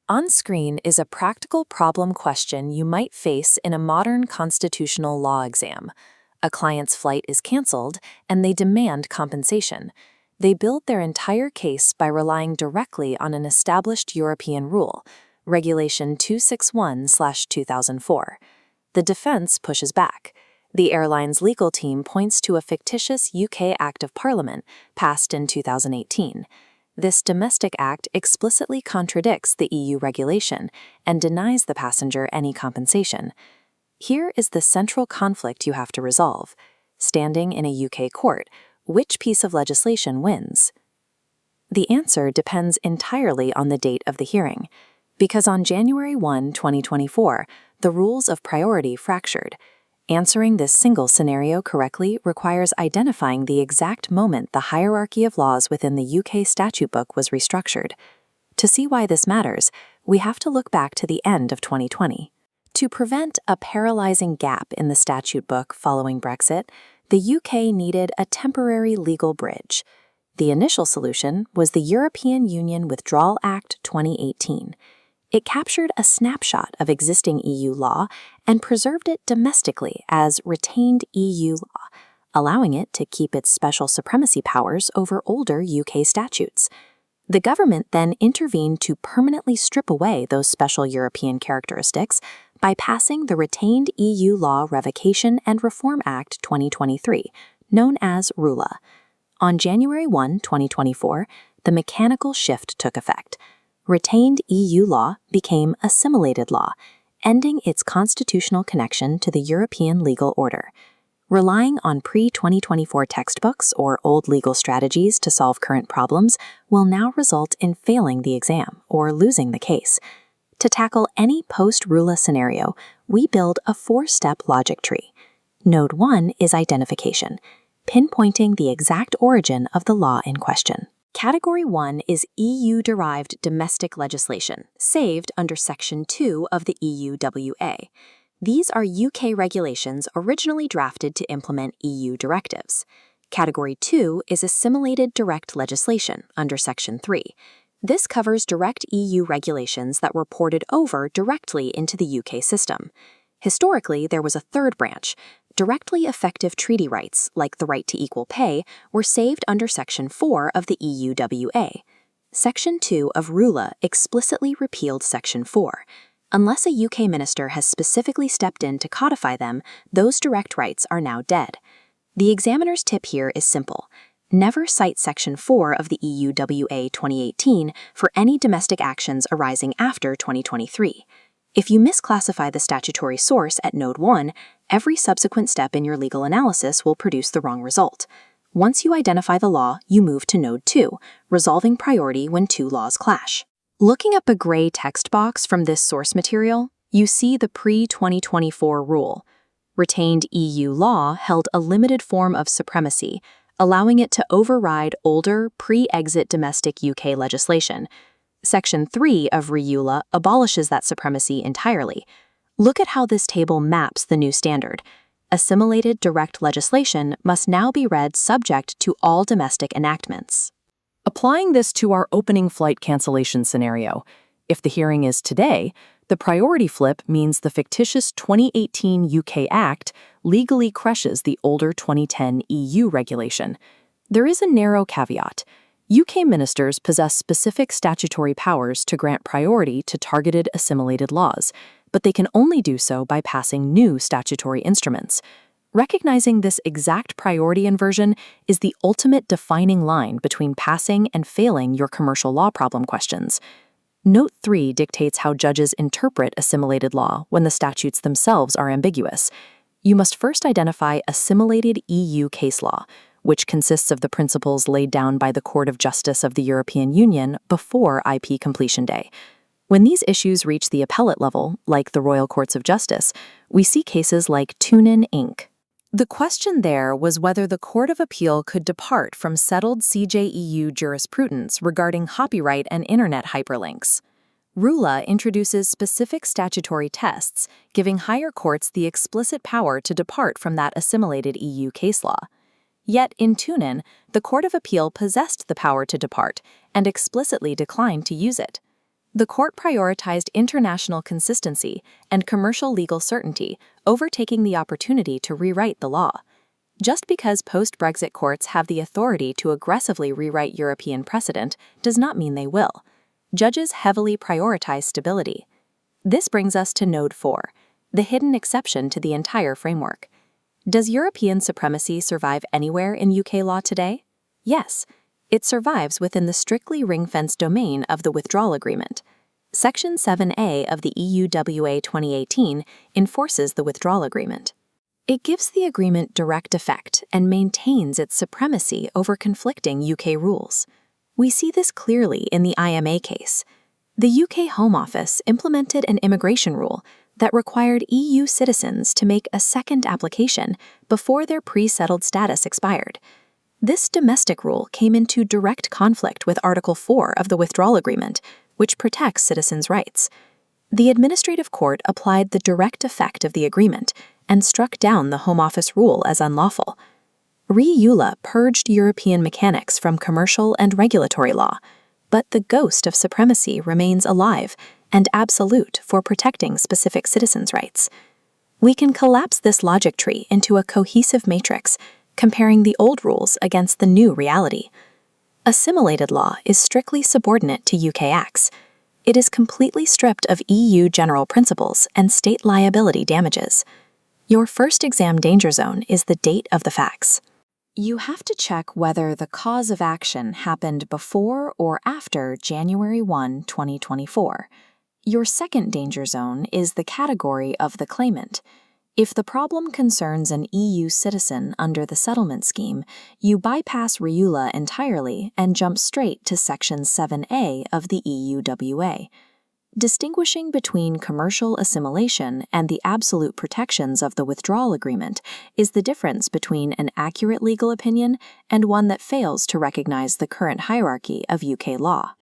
On screen is a practical problem question you might face in a modern constitutional law exam. A client's flight is canceled, and they demand compensation. They build their entire case by relying directly on an established European rule, Regulation 261/2004. The defense pushes back. The airline's legal team points to a fictitious UK Act of Parliament passed in 2018. This domestic act explicitly contradicts the EU regulation and denies the passenger any compensation. Here is the central conflict you have to resolve. Standing in a UK court, which piece of legislation wins? The answer depends entirely on the date of the hearing, because on January 1, 2024, the rules of priority fractured. Answering this single scenario correctly requires identifying the exact moment the hierarchy of laws within the UK statute book was restructured. To see why this matters, we have to look back to the end of 2020. To prevent a paralyzing gap in the statute book following Brexit, the UK needed a temporary legal bridge. The initial solution was the European Union Withdrawal Act 2018. It captured a snapshot of existing EU law and preserved it domestically as retained EU law, allowing it to keep its special supremacy powers over older UK statutes. The government then intervened to permanently strip away those special European characteristics by passing the retained EU law Revocation and Reform Act 2023, known as REULA. On January 1, 2024, the mechanical shift took effect. Retained EU law became assimilated law, ending its constitutional connection to the European legal order. Relying on pre-2024 textbooks or old legal strategies to solve current problems will now result in failing the exam or losing the case. To tackle any post-REULA scenario, we build a four-step logic tree. Node 1 is identification, pinpointing the exact origin of the law in question. Category 1 is EU-derived domestic legislation, saved under Section 2 of the EU-WA. These are UK regulations originally drafted to implement EU directives. Category 2 is assimilated direct legislation under Section 3. This covers direct EU regulations that were ported over directly into the UK system. Historically, there was a third branch. Directly effective treaty rights, like the right to equal pay, were saved under Section 4 of the EU-WA. Section 2 of REULA explicitly repealed Section 4. Unless a UK minister has specifically stepped in to codify them, those direct rights are now dead. The examiner's tip here is simple. Never cite Section 4 of the EU-WA 2018 for any domestic actions arising after 2023. If you misclassify the statutory source at Node 1, every subsequent step in your legal analysis will produce the wrong result. Once you identify the law, you move to Node 2, resolving priority when two laws clash. Looking up a gray text box from this source material, you see the pre-2024 rule. Retained EU law held a limited form of supremacy, allowing it to override older, pre-exit domestic UK legislation. Section 3 of REULA abolishes that supremacy entirely. Look at how this table maps the new standard. Assimilated direct legislation must now be read subject to all domestic enactments. Applying this to our opening flight cancellation scenario, if the hearing is today, the priority flip means the fictitious 2018 UK Act legally crushes the older 2010 EU regulation. There is a narrow caveat. UK ministers possess specific statutory powers to grant priority to targeted assimilated laws, but they can only do so by passing new statutory instruments. Recognizing this exact priority inversion is the ultimate defining line between passing and failing your commercial law problem questions. Note 3 dictates how judges interpret assimilated law when the statutes themselves are ambiguous. You must first identify assimilated EU case law, which consists of the principles laid down by the Court of Justice of the European Union before IP completion day. When these issues reach the appellate level, like the Royal Courts of Justice, we see cases like Tunin Inc. The question there was whether the Court of Appeal could depart from settled CJEU jurisprudence regarding copyright and internet hyperlinks. REULA introduces specific statutory tests, giving higher courts the explicit power to depart from that assimilated EU case law. Yet in Tunin, the Court of Appeal possessed the power to depart and explicitly declined to use it. The court prioritized international consistency and commercial legal certainty, overtaking the opportunity to rewrite the law. Just because post-Brexit courts have the authority to aggressively rewrite European precedent does not mean they will. Judges heavily prioritize stability. This brings us to Node 4, the hidden exception to the entire framework. Does European supremacy survive anywhere in UK law today? Yes. It survives within the strictly ring-fenced domain of the withdrawal agreement. Section 7A of the EU-WA 2018 enforces the withdrawal agreement. It gives the agreement direct effect and maintains its supremacy over conflicting UK rules. We see this clearly in the IMA case. The UK Home Office implemented an immigration rule that required EU citizens to make a second application before their pre-settled status expired. This domestic rule came into direct conflict with Article 4 of the withdrawal agreement, which protects citizens' rights. The administrative court applied the direct effect of the agreement and struck down the Home Office rule as unlawful. REULA purged European mechanics from commercial and regulatory law, but the ghost of supremacy remains alive and absolute for protecting specific citizens' rights. We can collapse this logic tree into a cohesive matrix, comparing the old rules against the new reality. Assimilated law is strictly subordinate to UK acts. It is completely stripped of EU general principles and state liability damages. Your first exam danger zone is the date of the facts. You have to check whether the cause of action happened before or after January 1, 2024. Your second danger zone is the category of the claimant. If the problem concerns an EU citizen under the settlement scheme, you bypass REULA entirely and jump straight to Section 7A of the EU-WA. Distinguishing between commercial assimilation and the absolute protections of the withdrawal agreement is the difference between an accurate legal opinion and one that fails to recognize the current hierarchy of UK law.